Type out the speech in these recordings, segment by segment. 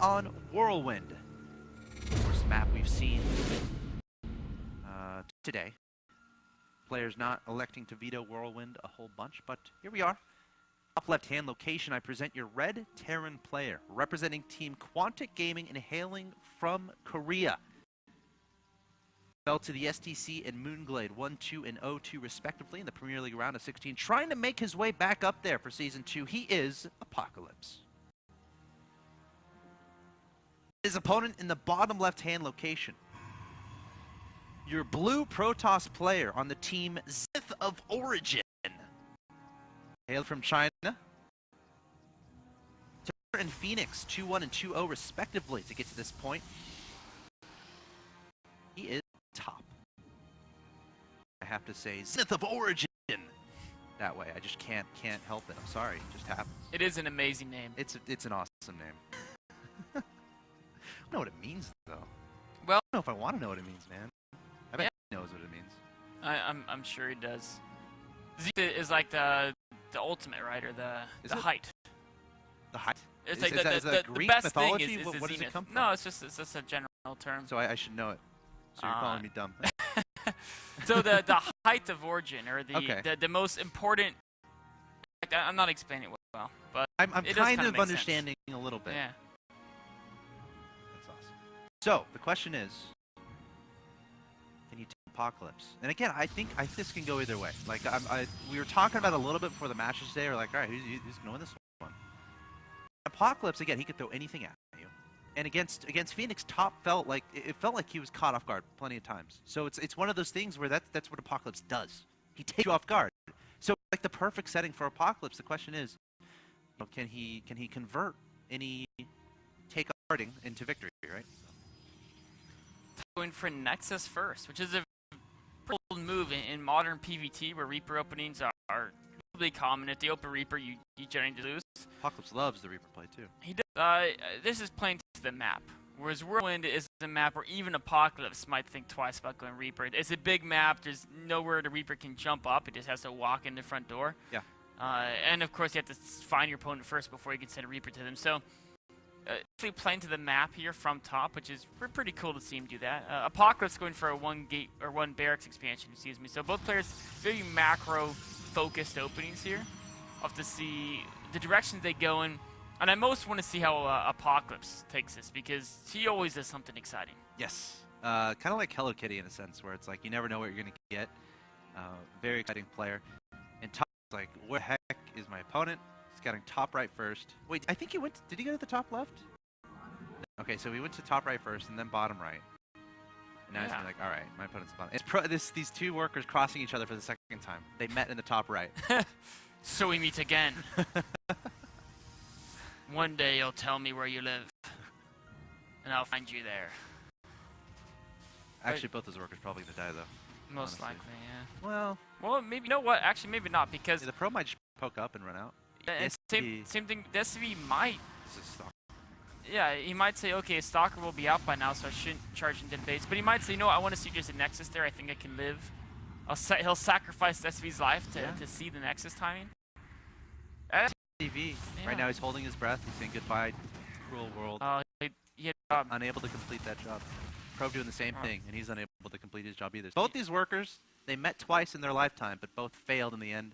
on Whirlwind. Worst map we've seen today. Players not electing to veto Whirlwind a whole bunch, but here we are. Top left-hand location, I present your Red Terran player, representing Team Quantic Gaming and hailing from Korea. Fell to the STC and Moonglade 1-2 and 0-2 respectively in the Premier League round of 16, trying to make his way back up there for Season 2. He is Apocalypse. His opponent in the bottom left-hand location, your blue Protoss player on the team Zenith of Origin. Hailed from China. And Phoenix 2-1 and 2-0 respectively to get to this point. He is top. I have to say Zenith of Origin that way. I just can't help it. I'm sorry. It just happens. It is an amazing name. It's an awesome name. I don't know what it means though. Well, I don't know if I want to know what it means, man. I bet he knows what it means. I'm sure he does. Zenith is like the ultimate, right? Or the height. The height? It's is like the the best mythology? thing is what the does Zenith. it come from? No, it's just a general term. So I should know it. So you're calling me dumb. So the height of origin, or the most important. I'm not explaining it well, but I'm kind of understanding sense. A little bit. Yeah. That's awesome. So the question is, can you take Apocalypse? And again, I think this can go either way. Like we were talking about a little bit before the matches today. We're like, all right, who's going to win this one? Apocalypse, again, he could throw anything at you. And against Phoenix, Top felt like he was caught off guard plenty of times. So it's one of those things where that's what Apocalypse does. He takes you off guard. So like the perfect setting for Apocalypse. The question is, can he convert any take guarding into victory, right? Going for Nexus first, which is a pretty old move in modern PvT, where Reaper openings are really common. If they open Reaper, you generally lose. Apocalypse loves the Reaper play too. He does. This is playing to the map, whereas Whirlwind is a map where even Apocalypse might think twice about going Reaper. It's a big map. There's nowhere the Reaper can jump up. It just has to walk in the front door. Yeah. And of course, you have to find your opponent first before you can send a Reaper to them. So, actually playing to the map here from top, which is pretty cool to see him do that. Apocalypse going for a one barracks expansion. Excuse me. So both players very macro focused openings here. I'll have to see the directions they go in, and I most want to see how Apocalypse takes this, because he always does something exciting. Yes, kind of like Hello Kitty in a sense, where it's like you never know what you're gonna get. Very exciting player. And top is like, where the heck is my opponent? He's getting top right first. Wait, I think he went. Did he go to the top left? Okay, so we went to top right first, and then bottom right. And now he's gonna be like, all right, my opponent's bottom. It's these two workers crossing each other for the second time. They met in the top right. So we meet again. One day you'll tell me where you live, and I'll find you there. Actually, both those workers probably gonna die though. Most honestly. likely, yeah. Well, maybe. You know what? Actually, maybe not, because the pro might just poke up and run out. Same thing. The SCV might. This is Stalker. Yeah, he might say, okay, Stalker will be out by now, so I shouldn't charge into base. But he might say, you know what, I want to see there's a Nexus there. I think I can live. He'll sacrifice SCV's life to see the Nexus timing. TV. Right now he's holding his breath. He's saying goodbye, cruel world. He had unable to complete that job. Probe doing the same thing, and he's unable to complete his job either. Both these workers, they met twice in their lifetime, but both failed in the end.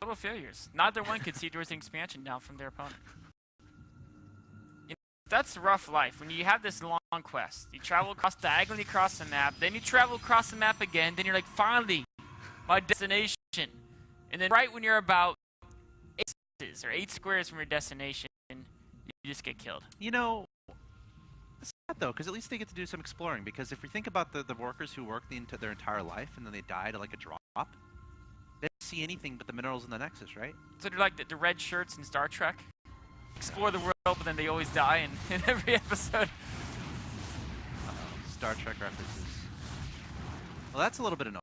Total failures. Neither one could see towards the expansion down from their opponent. That's rough life. When you have this long quest, you travel diagonally across the map, then you travel across the map again, then you're like, finally, my destination. And then right when you're about 8 squares from your destination, you just get killed. You know, it's sad though, because at least they get to do some exploring. Because if we think about the workers who work their entire life and then they die to like a drop, they don't see anything but the minerals in the Nexus, right? So they're like the red shirts in Star Trek. Explore the world, but then they always die in every episode. Star Trek references. Well, that's a little bit annoying.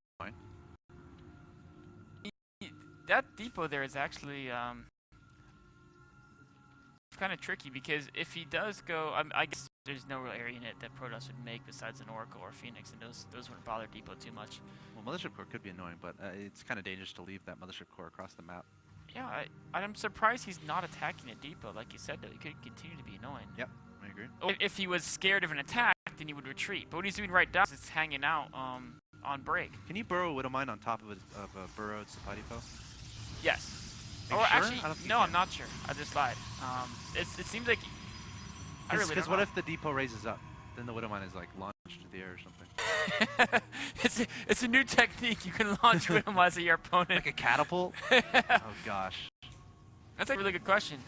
That depot there is actually kind of tricky, because if he does go, I guess there's no real area in it that Protoss would make besides an Oracle or Phoenix, and those wouldn't bother Depot too much. Well, Mothership Core could be annoying, but it's kind of dangerous to leave that Mothership Core across the map. Yeah, I'm surprised he's not attacking a depot. Like you said, though, he could continue to be annoying. Yep, I agree. If he was scared of an attack, then he would retreat. But what he's doing right now is hanging out on break. Can you burrow Widowmine on top of a burrowed supply depot? Yes. Are you Or sure? actually, I don't think no, you I'm can. not sure. I just lied. It seems like I really Because don't what know. if the depot raises up? Then the Widowmine is like launched into the air or something. it's a new technique. You can launch Widowmines at your opponent. Like a catapult? Oh gosh. That's a really good question.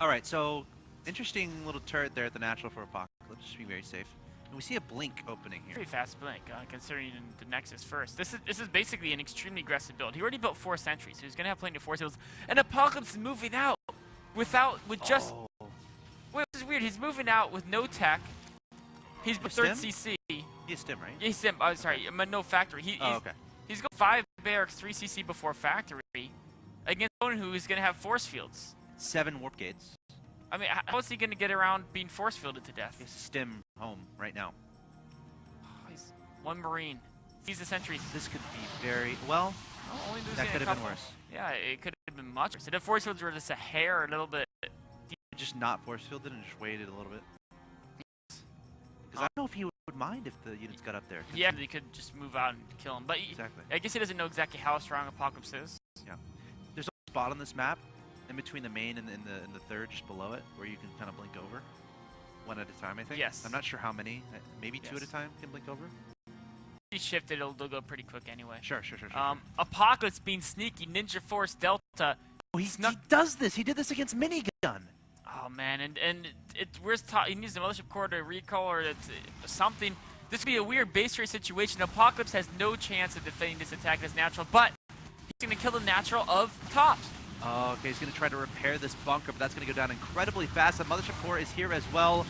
All right, so interesting little turret there at the natural for Apocalypse, just being very safe. And we see a blink opening here. Pretty fast blink, considering the Nexus first. This is basically an extremely aggressive build. He already built 4 sentries, so he's gonna have plenty of force fields. And Apocalypse is moving out with just. Oh. Wait, this is weird. He's moving out with no tech. He's For third stim? CC. He has stim, right? Yeah, he's sim. Sorry, no factory. Oh, okay. He's got 5 barracks, 3 CC before factory, against someone who is gonna have force fields. 7 warp gates. I mean, how is he gonna get around being force fielded to death? He has stim home right now. He's 1 Marine. He's the sentries. This could be very well. Oh, only losing That a could have been couple. worse. Yeah, it could have been much worse. If force fields were just a hair, a little bit. Just not force fielded and just waited a little bit. Because I don't know if he would mind if the units got up there. 'cause Yeah, they could just move out and kill him. But Exactly. I guess he doesn't know exactly how strong Apocalypse is. There's a spot on this map in between the main and the third, just below it, where you can kind of blink over. 1 at a time, I think. Yes. I'm not sure how many. Maybe 2 at a Yes. time can blink over. He shifted, it'll go pretty quick anyway. Sure. Apocalypse being sneaky, Ninja Force Delta. Oh, he snuck- does this. He did this against Minigun. Oh man, and where's top? He needs the mothership core to recall or something. This would be a weird base race situation. Apocalypse has no chance of defending this attack as natural, but he's gonna kill the natural of Tops. Oh, okay, he's going to try to repair this bunker, but that's going to go down incredibly fast. The Mothership Core is here as well.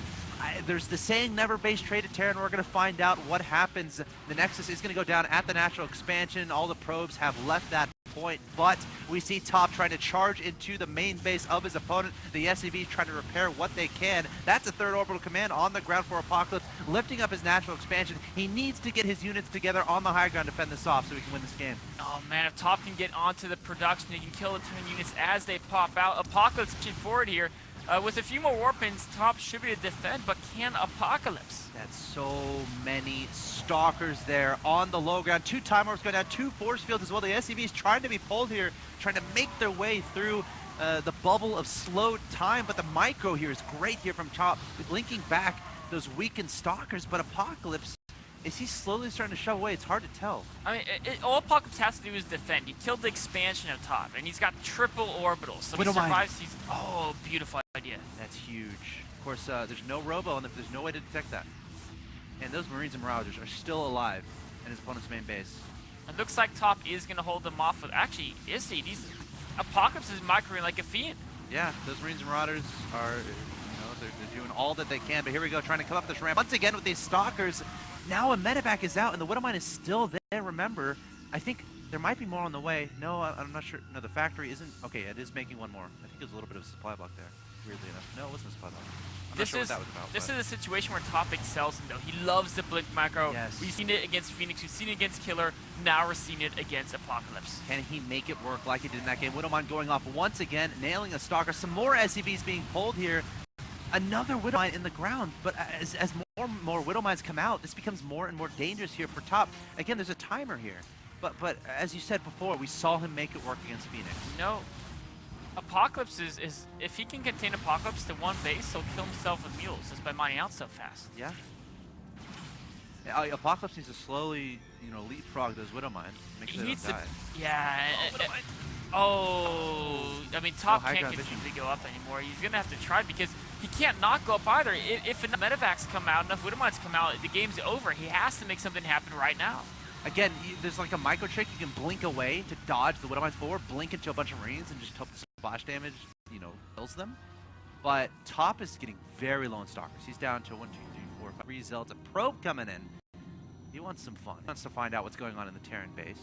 There's the saying, never base trade at Terran. We're going to find out what happens. The Nexus is going to go down at the natural expansion. All the probes have left that point, but we see Top trying to charge into the main base of his opponent. The SCV is trying to repair what they can. That's a 3rd orbital command on the ground for Apocalypse, lifting up his natural expansion. He needs to get his units together on the high ground to fend this off so we can win this game. Oh man, if Top can get onto the production, he can kill the Terran units as they pop out. Apocalypse pushing forward here. With a few more warpins, Top should be able to defend, but can Apocalypse? That's so many stalkers there on the low ground. 2 time warps going down, 2 force fields as well. The SCV is trying to be pulled here, trying to make their way through the bubble of slowed time, but the micro here is great here from Top, linking back those weakened stalkers, but Apocalypse, is he slowly starting to shove away? It's hard to tell. I mean, all Apocalypse has to do is defend. He killed the expansion of Top, and he's got triple orbitals, so he Widowmine. survives these. Oh, beautiful idea. That's huge. Of course, there's no robo, and there's no way to detect that. And those Marines and Marauders are still alive in his opponent's main base. It looks like Top is going to hold them off. Actually, is he? Apocalypse is microing like a fiend. Yeah, those Marines and Marauders are, they're doing all that they can. But here we go, trying to come up this ramp once again with these stalkers. Now a medevac is out, and the Widowmine is still there. Remember, I think there might be more on the way. No, I'm not sure. No, the factory isn't. Okay, it is making one more. I think there's a little bit of a supply block there, weirdly enough. No, it wasn't a supply block. I'm not sure what that was about. This but- is a situation where Top excels him, though. He loves the blink micro. Yes. We've seen it against Phoenix. We've seen it against Killer. Now we're seeing it against Apocalypse. Can he make it work like he did in that game? Widowmine going off once again, nailing a stalker. Some more SCVs being pulled here. Another Widowmine in the ground, but as more Widowmines come out, this becomes more and more dangerous here for Top. Again, there's a timer here, but as you said before, we saw him make it work against Phoenix. No. Apocalypse is if he can contain Apocalypse to one base, he'll kill himself with mules just by mining out so fast. Yeah. Apocalypse needs to slowly, leapfrog those Widowmines. Make sure He they needs don't to. die. Yeah. I mean, Top high can't ground continue vision. to go up anymore. He's gonna have to try because he can't not go up either. If enough medevacs come out, enough Widowmines come out, the game's over. He has to make something happen right now. Again, there's like a micro trick. You can blink away to dodge the Widowmines forward, blink into a bunch of Marines, and just hope the splash damage, kills them. But Top is getting very low in stalkers. He's down to 1, 2, 3, 4, 5. 3 Zealots. A probe coming in. He wants some fun. He wants to find out what's going on in the Terran base.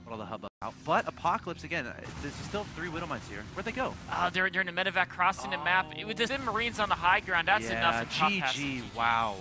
What all the hubbub out. But Apocalypse, again, there's still 3 Widowmines here. Where'd they go? They're in a medevac crossing the map. With the Marines on the high ground, that's enough for Top has to GG. GG. Wow.